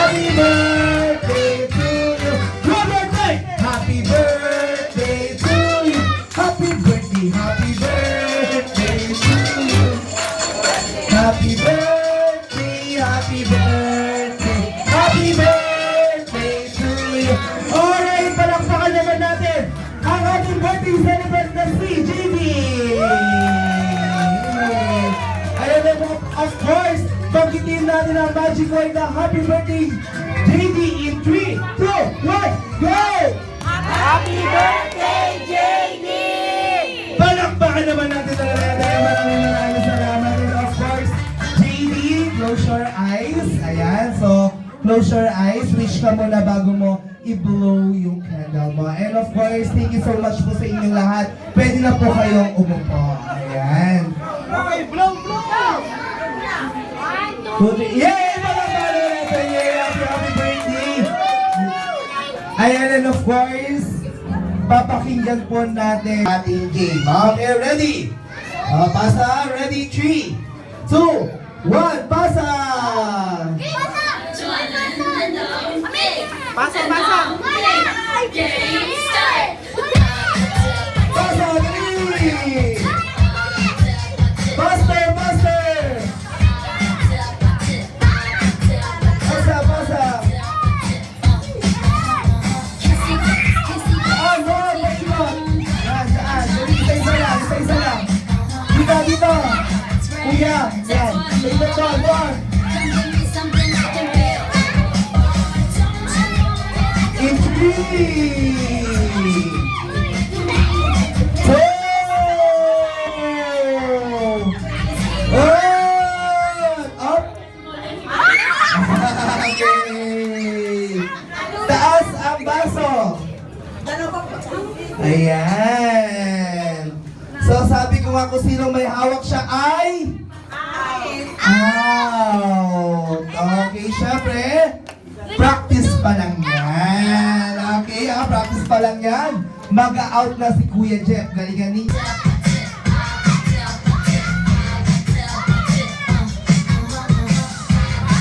Happy birthday to you. Your birthday! Happy birthday to you. Happy birthday, happy birthday to you. Happy birthday, happy birthday, happy birthday to you. Alright, palakpakan naman natin ang ating birthday celebrant na si JB. Ayan na po, of course, pagkitin natin ang magic word na happy birthday JB in 3, 2, 1, go! Happy birthday, JD! Palakpakan naman natin talaga dahil maraming salamat. And of course, JD, close your eyes. Ayan, so close your eyes. Wish ka muna bago mo i-blow yung candle mo. And of course, thank you so much po sa inyong lahat. Pwede na po kayong umupo. Ayan. Okay, blow! Yay! Palakpakan natin. Yay! Happy birthday! Ayan, and of course, papakinggan po natin ating game. Okay, ready? Pasa, ready? 3, 2, 1, pasa! Pasa! Pasa, dali! Buster! Pasa! Ah, no! Pagsunod! Saan? Isa-isa lang! Dito! Kuya! Yan! Dito to! One! In 3, 2, 1, up! Okay! Taas ang baso! Ayan! So sabi ko nga kung sino may hawak siya ay... out! Okay, syempre, practice pa lang yan. Okay, practice pa lang yan. Mag-out na si Kuya Jeff. Galingan niya.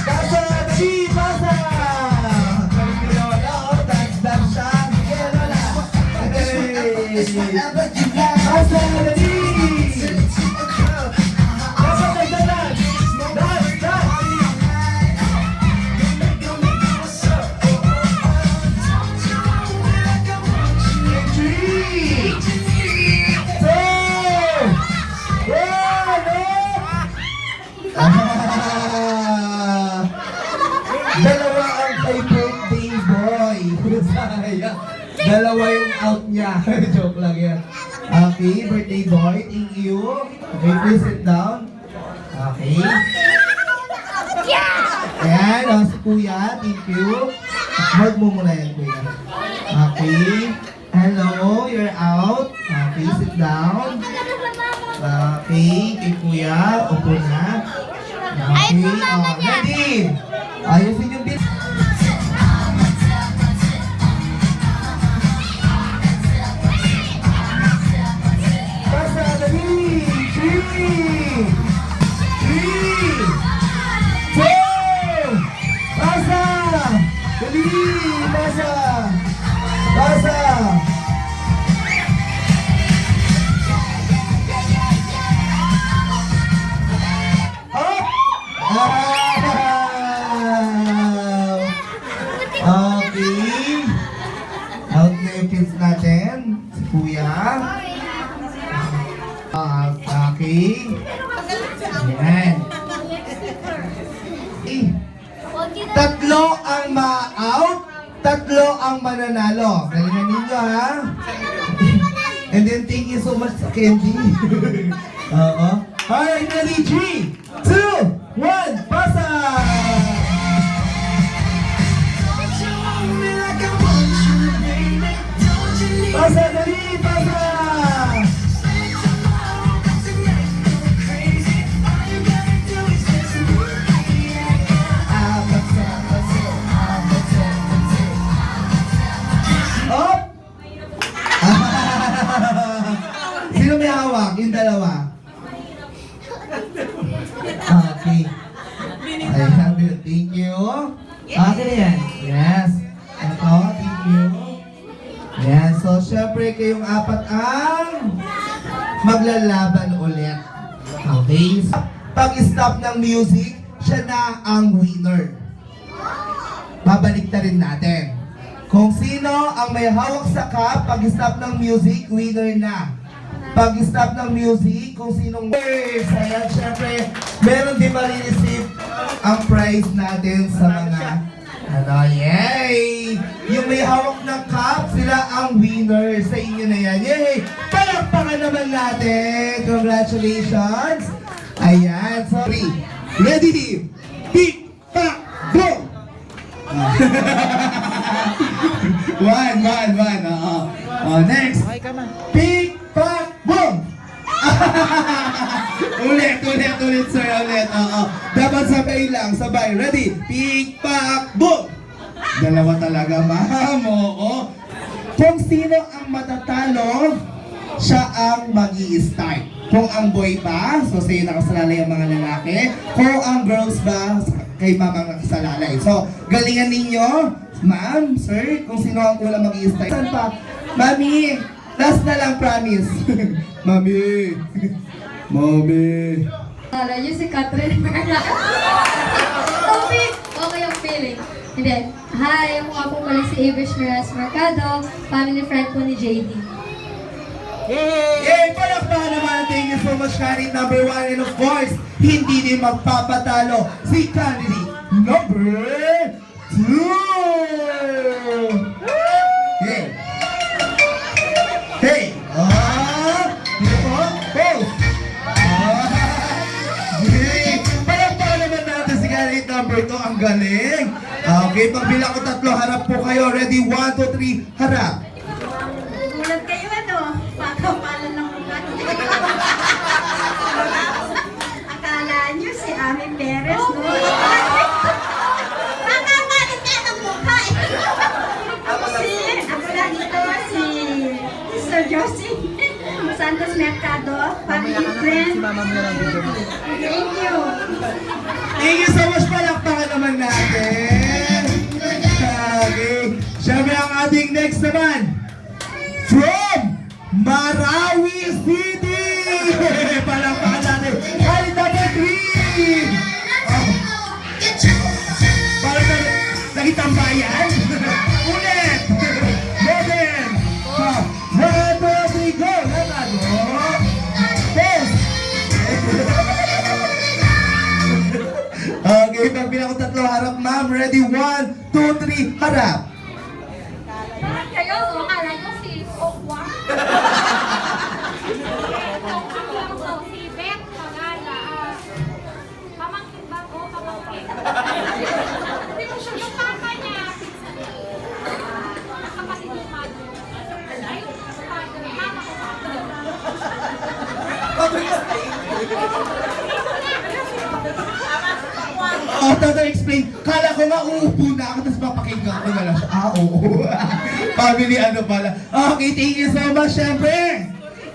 Pasa! Dali! Pasa! Galing Lola, oh. Dance siya. Sige, Lola. Pasa! Dali! Dalawa ang kay birthday boy. Sayang. Dalawa yung out niya. Joke lang yan. Okay, birthday boy. Thank you. Okay, please sit down. Okay. Ayan, si Kuya. Thank you. Hold mo muna yan, Kuya. Okay. Hello, you're out. Okay, sit down. Okay, kay Kuya. Upo na. Okay, ready? Ayusin yung bit. Pasa, dali! 3, 2, pasa! Dali! Pasa! Pasa! Up! Okay. Out na yung kids natin. Si Kuya. Okay. Ayan. Tatlo ang ma-out, tatlo ang mananalo. Galingan ninyo, ha? And then, thank you so much sa Candy. Oo. Alright, ready? 3, 2, 1, pasa! Pasa, dali! Pasa! Up! Sino may hawak? Yung dalawa. Okay. Ayan. Okay na yan. Yes. Ito, thank you. Yes, so syempre kayong apat ang maglalaban ulit. Okay? Pag-stop ng music, siya na ang winner. Babalik na rin natin. Kung sino ang may hawak sa cup, pag-stop ng music, winner na. Pag-stop ng music, kung sinong ayan, syempre, meron din marireceive ang prize natin sa mga yay! Yung may hawak ng cup, sila ang winner. Sa inyo na yan. Yay! Palakpakan naman natin. Congratulations! Ayan, sorry. Ready? Pick, pack, go! One. Next. Pick, pack, boom! ulit, sir, ulit. Dapat sabay lang, sabay. Ready? Pick, pack, boom! Dalawa talaga, ma'am. Oo. Kung sino ang matatalo, siya ang mag-i-start. Kung ang boy ba, so sa'yo nakasalalay ang mga lalaki. Kung ang girls ba, kay mama ang nakasalalay. So, galingan ninyo, ma'am, sir, kung sino ang unang mag-i-start. Saan pa? Mami, last na lang, promise. Mami. Alam niyo si Catherine. Okay yung feeling. And then, hi, ako nga po pala si Avish Miraz Mercado, family friend po ni JD. Yay! Palakpakan naman. Thank you so much, candidate number 1. And of course, hindi din magpapatalo si candidate number 2. Hey! Pose! Palakpakan naman natin si candidate number 2. Ang galing! Okay, pagbilang ko 3, harap po kayo. Ready? 1, 2, 3, harap! Gulat kayo ano? Pagkapalan ng mukha. Akala nyo si Ami Perez, no? Pagkapalan ka ng mukha. Ako lang ito, si Sir Josie Santos Mercado, family friend. Thank you. Thank you so much, palakpakan naman natin. Okay. Siyempre ang ating next naman. From Marawi City! Palakpakan natin. Ay, number 3! Parang nakitambayan. Ulit! Modern! 1, 2, 3, go! Lalago! Pause! Okay, pagbilang ko 3, harap, ma'am. Ready? 1, 2, 3, harap! Kayo, akala niyo si Okwa? Si Beth Pagala. Pamangkin ba? O, pamangkin. Hindi mo siya yung papa niya. Kapatid yung mother. Ay, father. Mama ko father. Toto explain, kala ko nga uupo na ako, tapos papakinggan ko na lang siya. Oo. Family ano pala. Okay, thank you so much, syempre.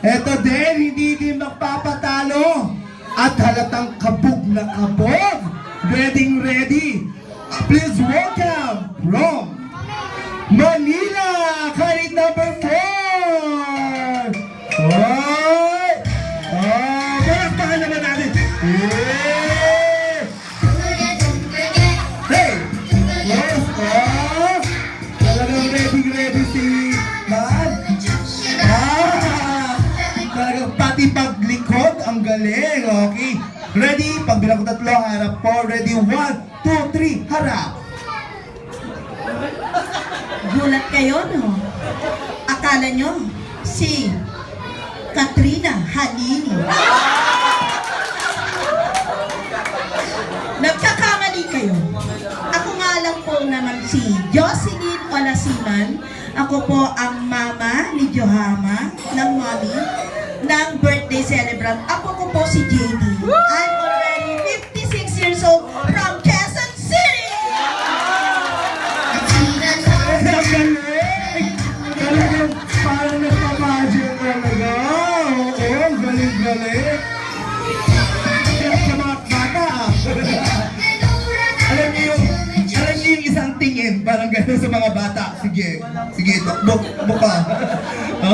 Eto din, hindi din magpapatalo. At halatang kabog na kabog. Ready. Please welcome from Manila, candidate number 4. Hoy! Palakpakan naman natin. Hey! Yes, talagang ready si Man. Talagang pati paglikod, ang galing. Okay. Ready? Pagbilang ko 3, harap po. Ready? 1, 2, 3, harap. Gulat kayo, no? Akala nyo si Katrina Hanini. Nagkakamali kayo. Ako nga lang po naman si Jocelyn Olasiman. Ako po ang mama ni Johama, ng mommy, ng birthday celebrant. Ako ko po si JD. I'm already 56 years old from Quezon City! Ang galing! Talagang parang nagpapagin talaga. Oo, ang galing-galing. Kaya sa mga bata. Alam niyo yung na sa mga bata. Sige. Sige, takbo ka.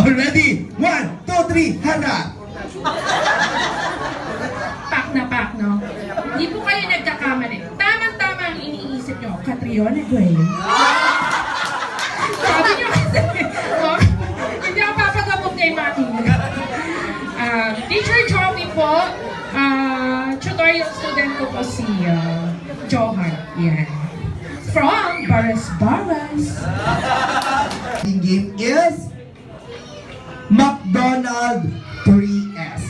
Ready? 1, 2, 3, handa! Pak na pak, no? Hindi po kayo nagkakamali. Tamang-tama ang iniisip nyo. Catriona Gray. Sabi nyo kasi, oh, hindi ako papagabog kay Maki. Teacher Joey po, tutorial student ko po si Johan. Yan. From Baras. The game is McDonald 3S.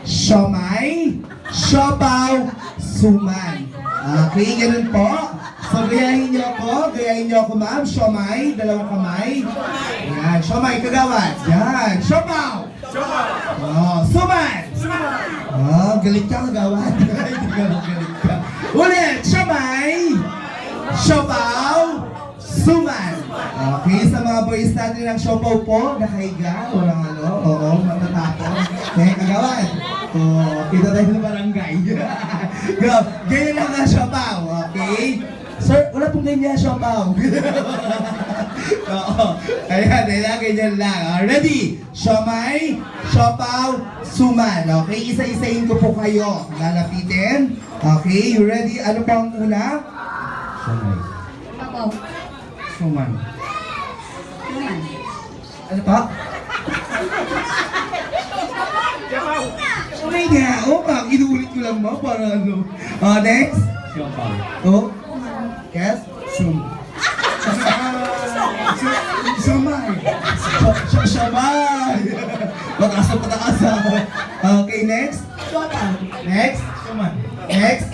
Siomay, siopaw, suman. Okay, ganun po. So, gayahin niyo ako, ma'am. Siomay, dalawang kamay. Yan, siomay, kagawad. Yan, siopaw. Oh, suman. Oh, galit ka, kagawad. Hindi ka galit ka. Ulit, siomay, siopaw, suman. Okay, sa mga boys natin ng siopaw po, nakahiga, walang oo, matatapos. Okay, kagawad. Oh, kita tayo ng barangay. Go, ganyan lang ang siopaw, okay? Sir, wala pong ganyan siopaw. Oo, ayan, ganyan lang. Ready? Siomay, siopaw, suman. Okay, isa-isahin ko po kayo. Lalapitin. Okay, you ready? Ano pa ang una? Siomay. Suman. Ano pa? Siomay nga. Oh, inuulit ko lang mo para ano. Next? Siopaw. Oh? Yes? Siomay. Siomay. Pataas. Okay, next? Next? Next?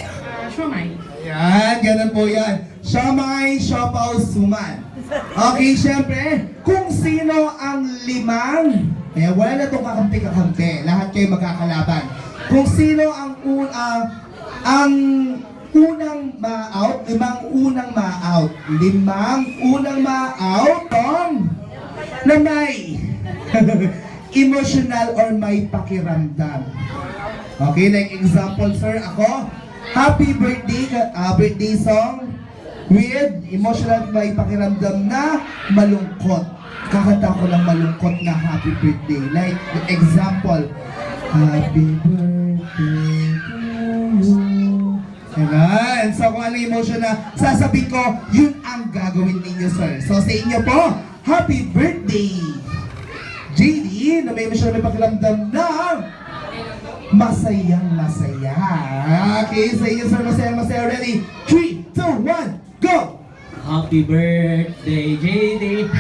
Siomay. Yan, ganun po yan. Siomay, siopaw, suman. Okay, syempre, kung sino ang limang, wala na itong kakampi-kakampi. Lahat kayo magkakalaban. Kung sino ang unang ma-out, limang unang ma-out, na may emotional or may pakiramdam. Okay, like example, sir, ako, happy birthday song with emotional may pakiramdam na malungkot. Kakanta ko lang malungkot na happy birthday. Like example, happy birthday to you. Ayan. So kung ano emotion na sasabihin ko, yun ang gagawin ninyo, sir. So sa inyo po, happy birthday! JD, na may emotional may pakiramdam na masayang-masaya. Okay, sa inyo, sir, masayang-masaya. Ready? 3, 2, 1, go! Happy birthday, JD.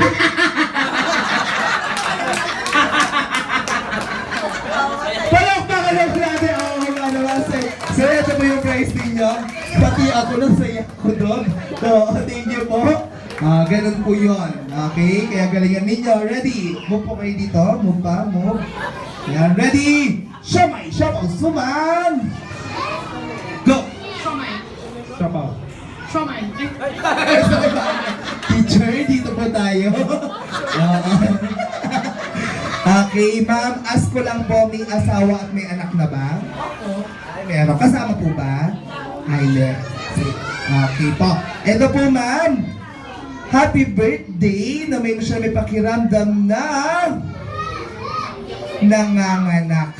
Palakpakan lang natin ang ano ba, sir, ito po yung prize ninyo. Pati ako, nasaya ko doon. So, thank you po. Ganun po yun. Okay, kaya galingan ninyo. Ready? Move po kayo dito. Move pa, move. Yan, ready? Siomay, siopaw, suman! Go! Siomay. Siopaw. Siomay. Teacher, dito po tayo. Okay, ma'am, ask ko lang po, may asawa at may anak na ba? Ay, meron. Kasama po ba? Ay, okay po. Ito po, ma'am. Happy birthday na may siya may pakiramdam na nanganganak.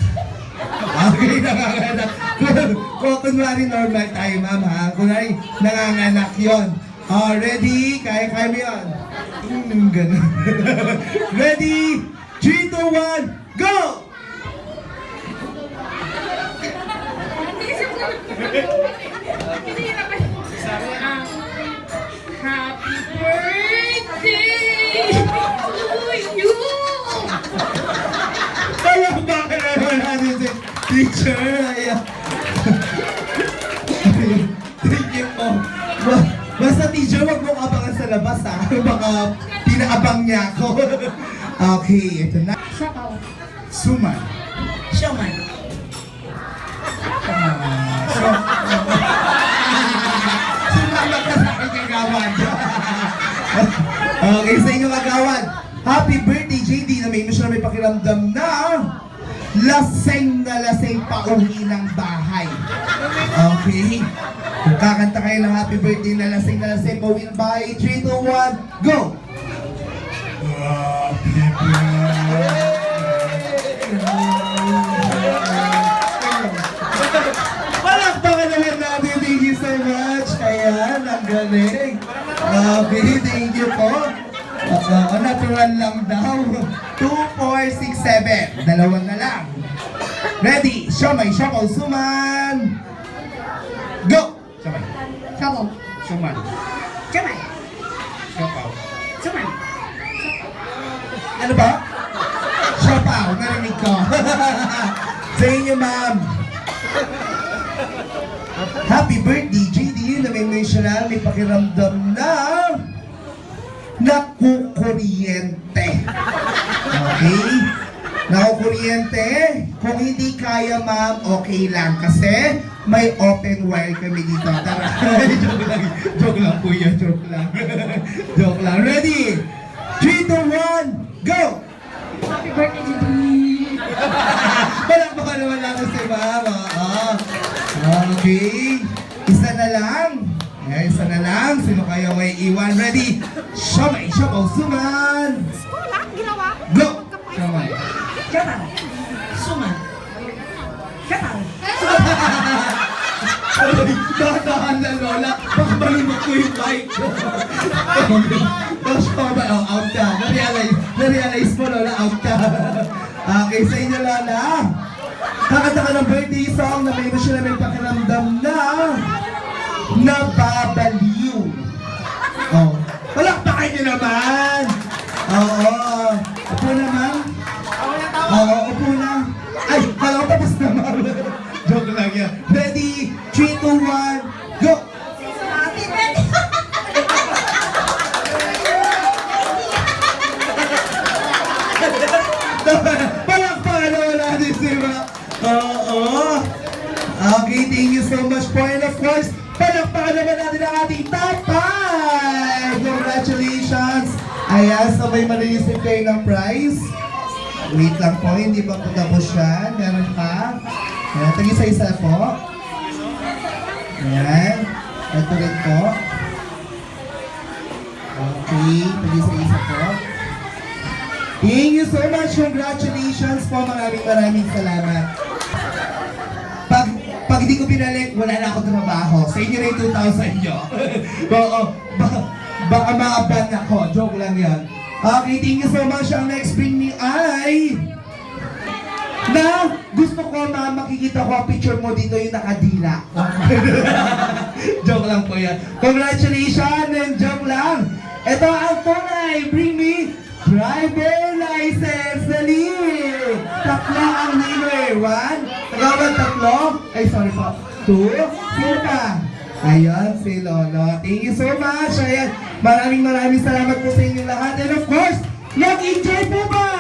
Okay, nanganganak. Kung kunwari normal tayo, ma'am, ha? Kunwari nanganganak yun. Ready? Kaya mo yun. Ganun. Ready? 3, 2, 1, go! Happy birthday to you! Alam ba naman natin si teacher? Ayan. Thank you po. Basta teacher, wag mong abangan sa labas, ha? Baka pinaabang niya ako. Okay, ito na. Siopaw. Suman. Siomay. Sumamak ka sa aking kagawad. Okay, sa inyo kagawad. Happy birthday, JD, na may emotional may pakiramdam na laseng na laseng pauwi ng bahay. Okay. Kung kakanta kayo ng happy birthday na lasing, pauwi ng bahay. 3, 2, 1, go! Happy birthday! Palakpakan naman natin. Thank you so much. Ayan, ang galing. Okay, thank you po. Natural lang daw. 2, 4, 6, 7. Dalawa na lang. Ready? Siomay, siyapaw, suman. Go! Siomay. Sabo. Suman. Kamay. Siyapaw. Suman. Ano ba? Siyapaw, narinig ko. Sa inyo, ma'am. Happy birthday, JD. Na-mention may pakiramdam na nakukuryente. Okay? Nakukuryente. Kung hindi kaya, ma'am, okay lang. Kasi may open wire kami dito. Tara. Joke lang. Joke lang po yan. Joke lang. Joke lang. Ready? 3, 2, 1, go! Happy birthday, Judy! Palakpakan naman natin si mama. Okay. Isa na lang. Ayan, isa na lang. Sino kayo may iwan? Ready? Siomay, siyapaw, suman. Wala, ginawa. Go! Siomay. Kamay. Suman. Kamay. Dahan na, Lola. Baka malunok ko yung mic. Siomay, out ka. Na-realize mo, Lola, out ka. Okay, sa inyo, Lola. Kakanta ka ng birthday song na may siya namin pakiramdam na nababaliw. Oh. Palakpakan niyo naman. Oo. Upo naman. Oo, upo na. Ay, kala ko tapos naman. Joke lang yan. Ready? 3, 2, 1, go! Happy birthday! Palakpakan naman natin si Ma. Oo. Okay, thank you so much po. And of course, palakpakan naman natin ang ating top 5! Congratulations! Ayan, sabay marilisip kayo ng prize. Wait lang po, hindi pa po tapos yan. Meron pa. Ayan, tag-isa-isa po. Ayan. Ito rin po. Okay, tag-isa-isa po. Thank you so much. Congratulations po. Maraming salamat. Pag hindi ko pinalik, wala na ako trabaho. Sa inyo na yung 2,000 nyo. Oo. Baka maaban ako. Joke lang yan. Okay, thank you so much. Ang next bring me ay na gusto ko na makikita ko ang picture mo dito yung nakadila. Joke lang po yan. Congratulations and joke lang. Ito ang tunay. Bring me driver license. Dali. Tatlo ang winner. 1. Tagawan tatlo. Ay, sorry po. 2. Sino pa? Ayan, si Lolo. Thank you so much. Ayan, maraming salamat po sa inyong lahat. And of course, nag-enjoy po ba?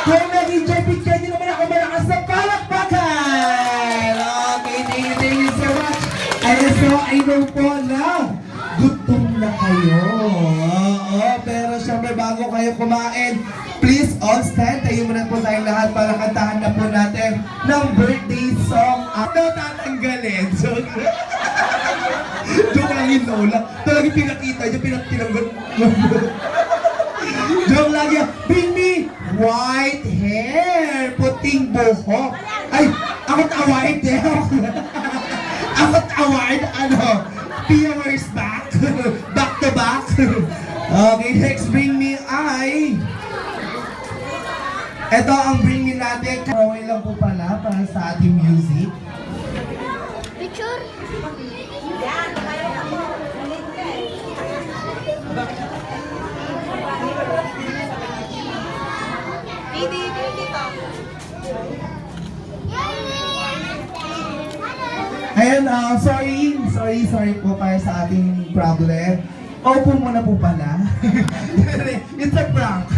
Kung nag-enjoy, picture nyo naman ako malakas na palakpakan. Okay, thank you so much. Ayan, so I know po na gutom na kayo. Oo, pero syempre bago kayo kumain, please all stand. Tayo muna po tayong lahat para kantahan na po natin ng birthday song. Ano tatanggalin? Joke lang yun, Lola. Talagang pinakita niya, pinagtinanggal. Joke lang yan. Bring me white hair. Puting buhok. Ay, ako't a white hair. Ako't a white, Pia, where's back? Back to back. Okay, next bring me ay... Ito ang bring me natin. Karaway lang po pala para sa ating music. Picture. Ayan, sorry po para sa ating problem. Opo muna po pala. It's a prank.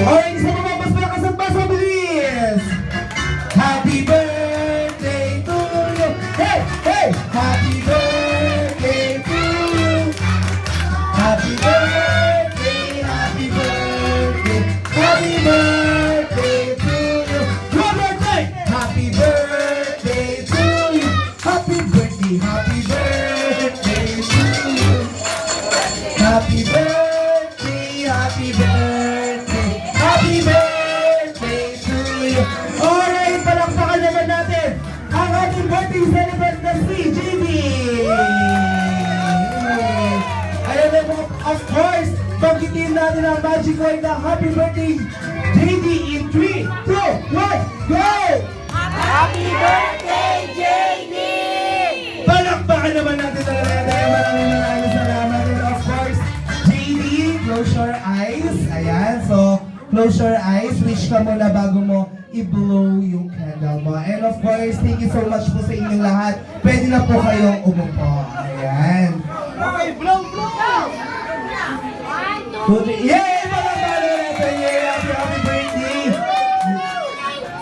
Alright, isa pa mas malakas at mas mabilis. Happy birthday natin ang magic word na happy birthday, JD, in 3, 2, 1, go! Palakpakan naman natin talaga tayo. Maraming salamat. And of course, JD, close your eyes. Ayan, so close your eyes. Wish ka muna bago mo i-blow yung candle mo. And of course, thank you so much po sa inyong lahat. Pwede na po kayong umupo. Ayan. Okay, blow! Yay! Palakpakan natin. Yay! Happy birthday!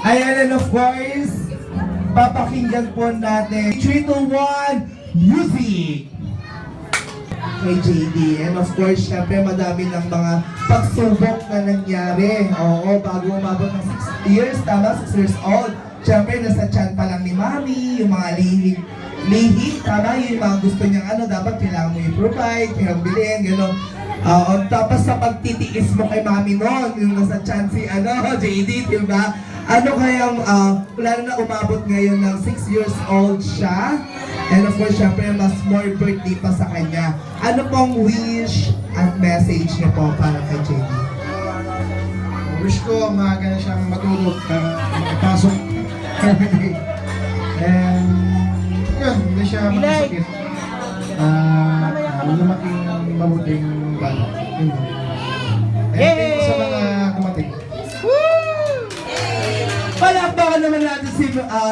Ayan, and of course, papakinggan po natin 3, 2, 1, music! Kay JD. And of course, syempre madami ng mga pagsubok na nangyari. Oo, bago umabot ng 6 years, tama? 6 years old. Syempre, nasa chan pa lang ni Mami, yung mga lihi, tama? Yung mga gusto niyang dapat kailangan mo i-provide, kailangan bilhin, gano'n. Tapos sa pagtitiis mo kay Mami noon, yung nasa chan si JD, diba? Ano kayang, lalo na umabot ngayon ng 6 years old siya. And of course, syempre, mas more birthday pa sa kanya. Ano pong wish at message niyo po para kay JD? Wish ko maaga na siyang matulog para makapasok everyday. And yun, hindi siya makasakit. Lumaking mabuting bata. Yun. And thank you sa mga dumating. Palakpakan naman natin si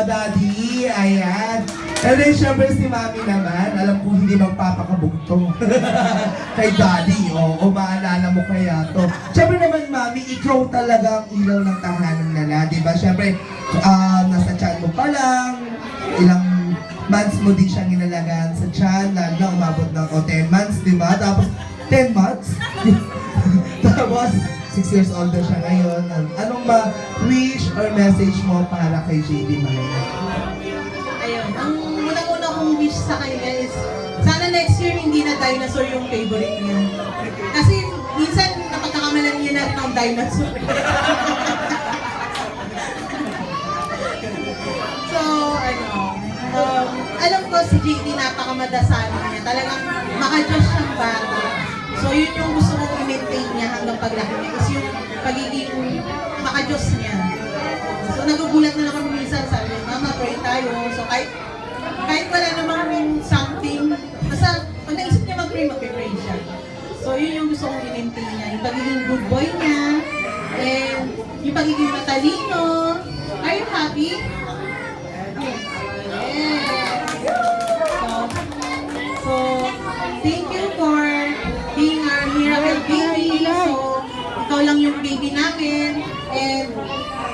Daddy. Ayan. And then syempre si Mami naman, alam ko hindi magpapakabugtong kay Daddy. Oo, maalala mo kaya to. Syempre naman Mami, ikaw talaga ang ilaw ng tahanan nila, di ba? Syempre, nasa chan mo pa lang, ilang months mo din siyang inalagaan sa chan, lalo na umabot ng 10 months, di ba? Tapos, 10 months? Tapos, 6 years old na siya ngayon. Anong wish or message mo para kay JD Malaya? Ayun, ang unang-una kong wish sa kanya is sana next year hindi na dinosaur yung favorite niya. Kasi minsan napagkakamalan niya na ng dinosaur. So, alam ko si JD napakamadasal niya. Talagang makajos siyang bata. So, yun yung gusto kong i-maintain niya hanggang paglaki niya. Is yung pagiging makajos niya. So, nagugulat na lang kami minsan, sabi, Mama, pray tayo. So, kahit wala namang something, basta pag naisip niya mag-pray siya. So, yun yung gusto kong i-maintain niya. Yung pagiging good boy niya, and yung pagiging matalino. Are you happy? Yes. So, thank you for being our miracle baby. So, ikaw lang yung baby namin. And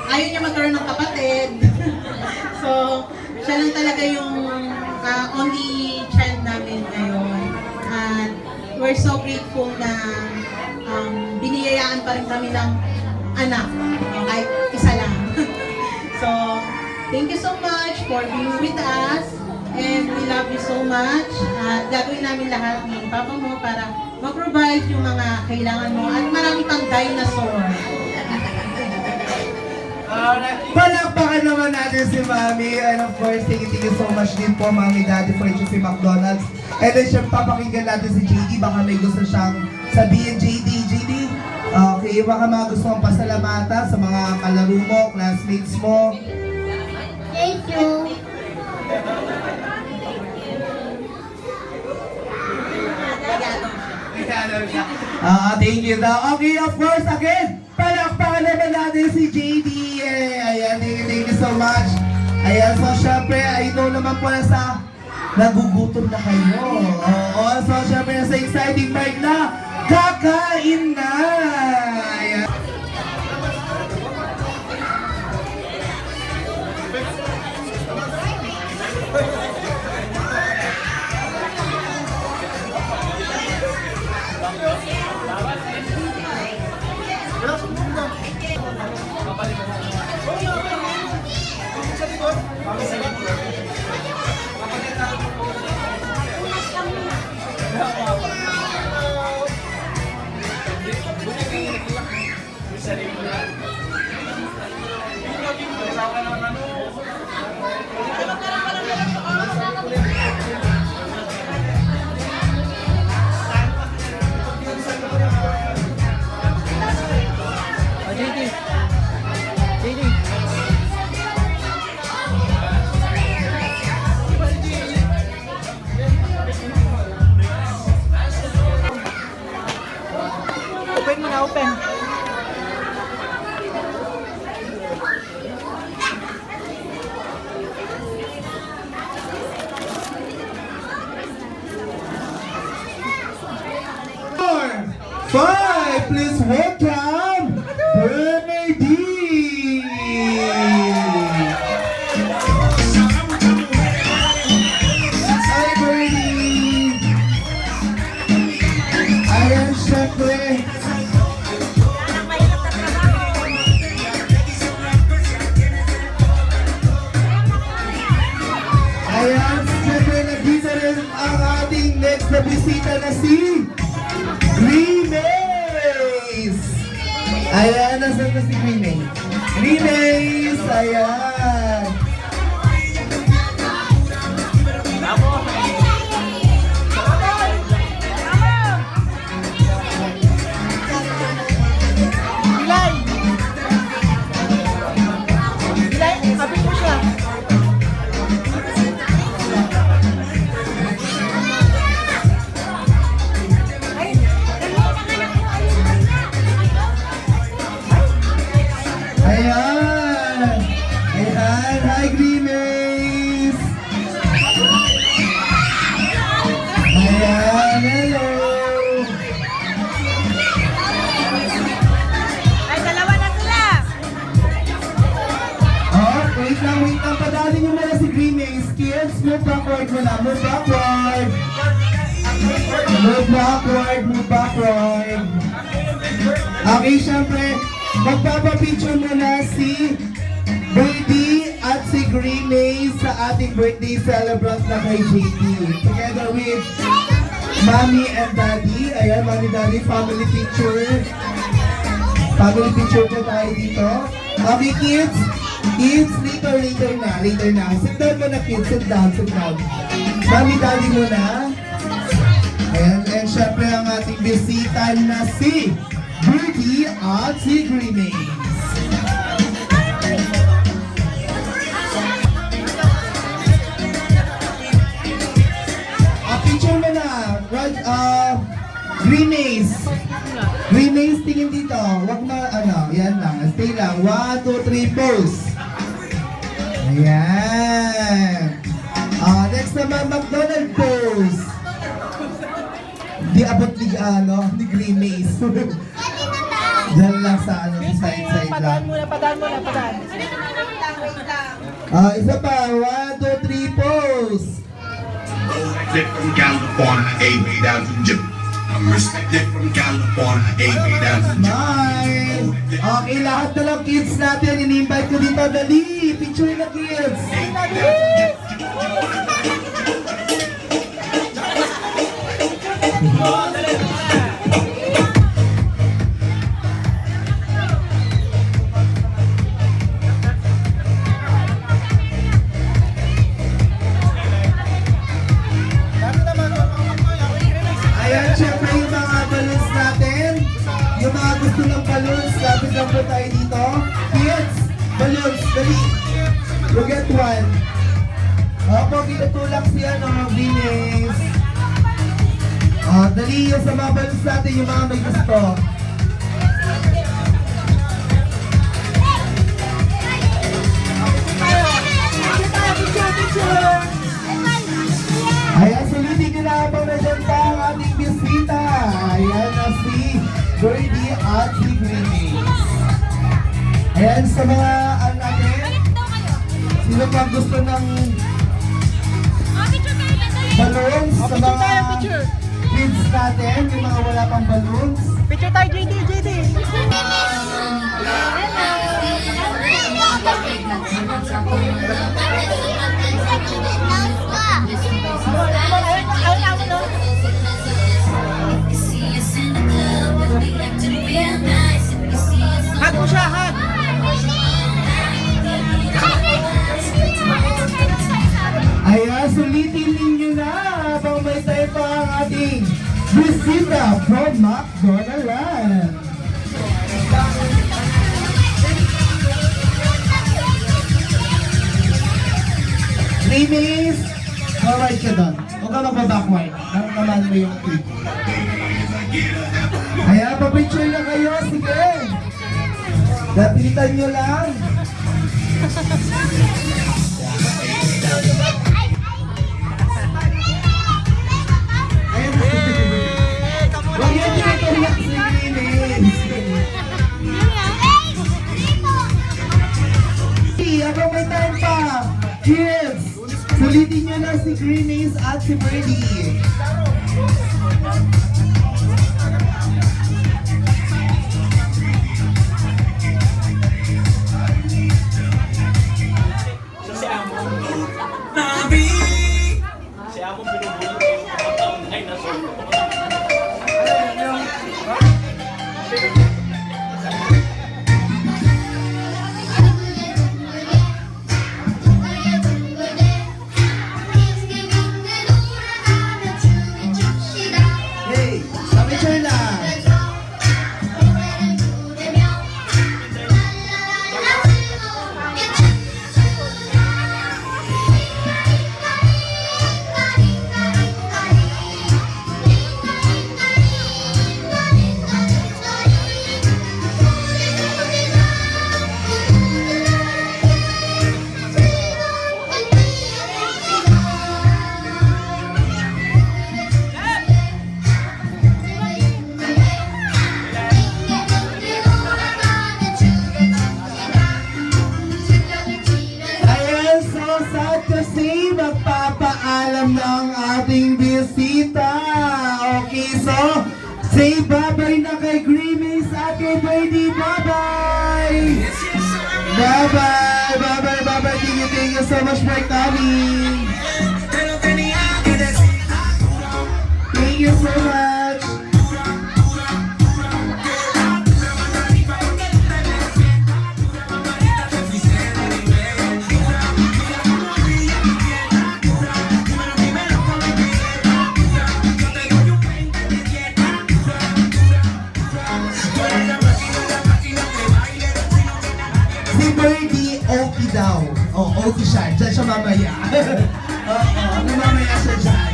ayaw niya magkaroon ng kapatid. So, siya lang talaga yung only child namin ngayon. And we're so grateful na biniyayaan pa rin kami ng anak. Kahit isa lang. So, thank you so much for being with us. And we love you so much. At gagawin namin lahat ng papa mo para ma-provide yung mga kailangan mo. At marami pang dinosaur. Palakpakan naman natin si Mami. And of course, thank you so much din po, Mami, Daddy, for si McDonald's. And then, syempre, papakinggan natin si JD. Baka may gusto siyang sabihin, JD. Okay, baka mga gusto mong pasalamatan sa mga kalaro mo, classmates mo. Thank you. Thank you daw. Okay, of course, again, palakpakan naman natin si JD. Ayan, thank you so much. Ayan, so syempre, I know naman po na sa nagugutom na kayo. Oo, so syempre, nasa exciting part na, kakain na. Ayan. open. Four, five, please welcome Bernadine. Hi, Bernie. Ayan, syempre. Ayan, syempre, nandito rin ang ating next na bisita na si Grimace! Ayan, nasan na si Grimace? Grimace! Ayan! Bilay! Bilay, sabi ko siya. Ayan! Ayan! Hi, Grimace! Ayan! Hello! Ay, dalawa na sila! Oh, wait lang. Padali nyo muna si Grimace. Kids, move backward muna. Move backward! Move backward! Move backward! Okay, syempre, magpapapicture muna si Brady at si Grimace sa ating birthday celebrant na kay JD. Together with Mommy and Daddy. Ayan, Mommy, Daddy, family picture. Family picture po tayo dito. Okay, kids. Kids, later na. Sit down muna, kids. Sit down. Mommy, Daddy muna. Ayan, and syempre ang ating bisita na si Birdie at si Grimace. Picture mo na, right, Grimace. Grimace, tingin dito. Wag na, yan lang. Stay lang. 1, 2, 3, pose. Ayan. Next naman, McDonald pose. Di abot ni Grimace. Diyan lang sa side lang. Padaan muna. Isa pa. 1, 2, 3, pose. Respected from California, AB down to Jim. I'm respected from California, AB down to Jim. Smile! Okay, lahat na lang kids natin. Ini-invite ko dito. Dali! Picture na kids! Ayan, syempre yung mga balloons natin. Yung mga gusto ng balloons, lapit lang po tayo dito. Kids, balloons, dali. You get one. Opo, ginutulak si Grimace. Dali yung sa mga balloons natin, yung mga may gusto. Ayan, sulitin nyo na habang nandiyan pa ang ating bisita. Ayan na si Birdie at si Grimace. Ayan, sa mga natin, sino pa gusto ng balloons sa mga kids natin, yung mga wala pang balloons. Picture tayo, JD! Hug mo siya, hug! Ayan, sulitin ninyo na habang may tayo pa ang ating bisita from McDonald's. Grimace, alright ka doon. Huwag ka magpa-backward. Naman mo yung clip. Kaya papicture na kayo, sige. Lapitan nyo lang. Ayan. Huwag yan tinutulak si Linis. Habang may time pa, kids, sulitin nyo na si Greenies at si Birdie. Hey, papicture na. Ayan, so sad to say, magpapaalam ng ating bisita. Okay, so, say bye-bye na kay Greenies at kay Birdie. Bye-bye! Bye-bye! Bye-bye! Bye-bye! Thank you so much for coming! Thank you so much! Si Birdie, OP daw. Oh, OP siya. Diyan siya mamaya. Oo, mamaya siya dyan.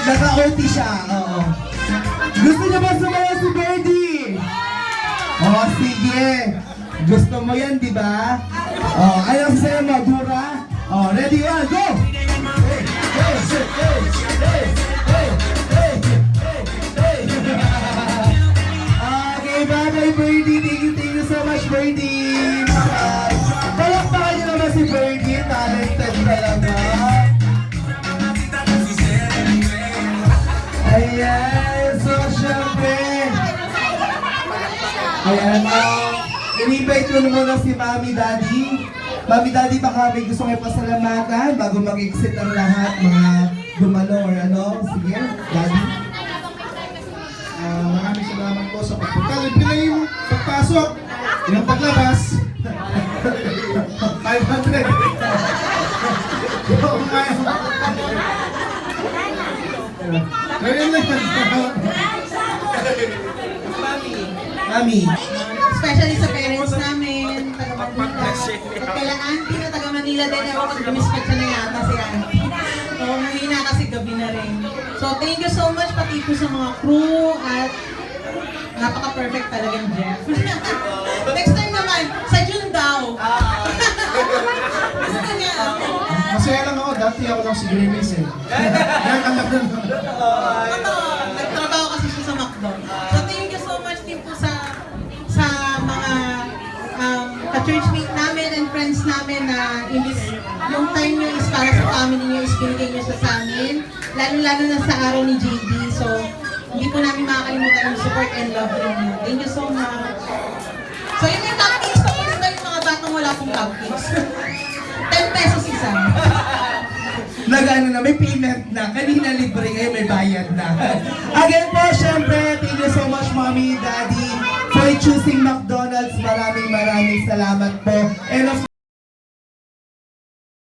Naka-OP siya. Oo. Gusto niya ba sumaya si Birdie? Oh, sige. Gusto mo yan, di ba? Oh, ayaw sa'yo mo, Dura? Oh, ready, one, go! Hey, hey, hey, hey, hey, hey, hey, hey, hey. Okay, bye-bye, Birdie. Thank you so much, Birdie. Bye. Palakpakan niyo naman si Birdie. Talented talaga. Ayan, so syempre. Ayan, in-invite ko na muna si Mami Daddy. Mami Daddy, baka may gusto kayo pasalamatan bago mag-exit ang lahat, mga dumalo or ano. Sige, Daddy. Maraming salamat po sa pagpunta. Libre na yung pagpasok. Yung paglabas. 500. Ngayon na yan. Mami. Especially sa parents namin, taga Manila. At kala auntie na taga Manila din ako kasi dumispatch na yata si auntie. So, umuwi na kasi gabi na rin. So, thank you so much pati po sa mga crew at napaka-perfect talagang Jeff. Next time naman, sa June daw. Gusto niya. Masaya lang ako. Dati ako lang si Greenies eh. Yan ang Totoo, nagtrabaho kasi siya sa McDo. So thank you so much din po sa mga ka-churchmate namin and friends namin na yung time nyo is para sa family nyo is binigay nyo siya sa amin. Lalo-lalo na sa araw ni JD. So hindi po namin makakalimutan yung support and love ninyo. Thank you so much. So yun yung cupcakes. Tapos na yung mga batang wala pong cupcakes. 10 pesos isa. Nag-ano na, may payment na. Kanina libre ngayon, may bayad na. Again po, syempre, thank you so much, Mommy, Daddy, for choosing McDonald's. Maraming salamat po. And of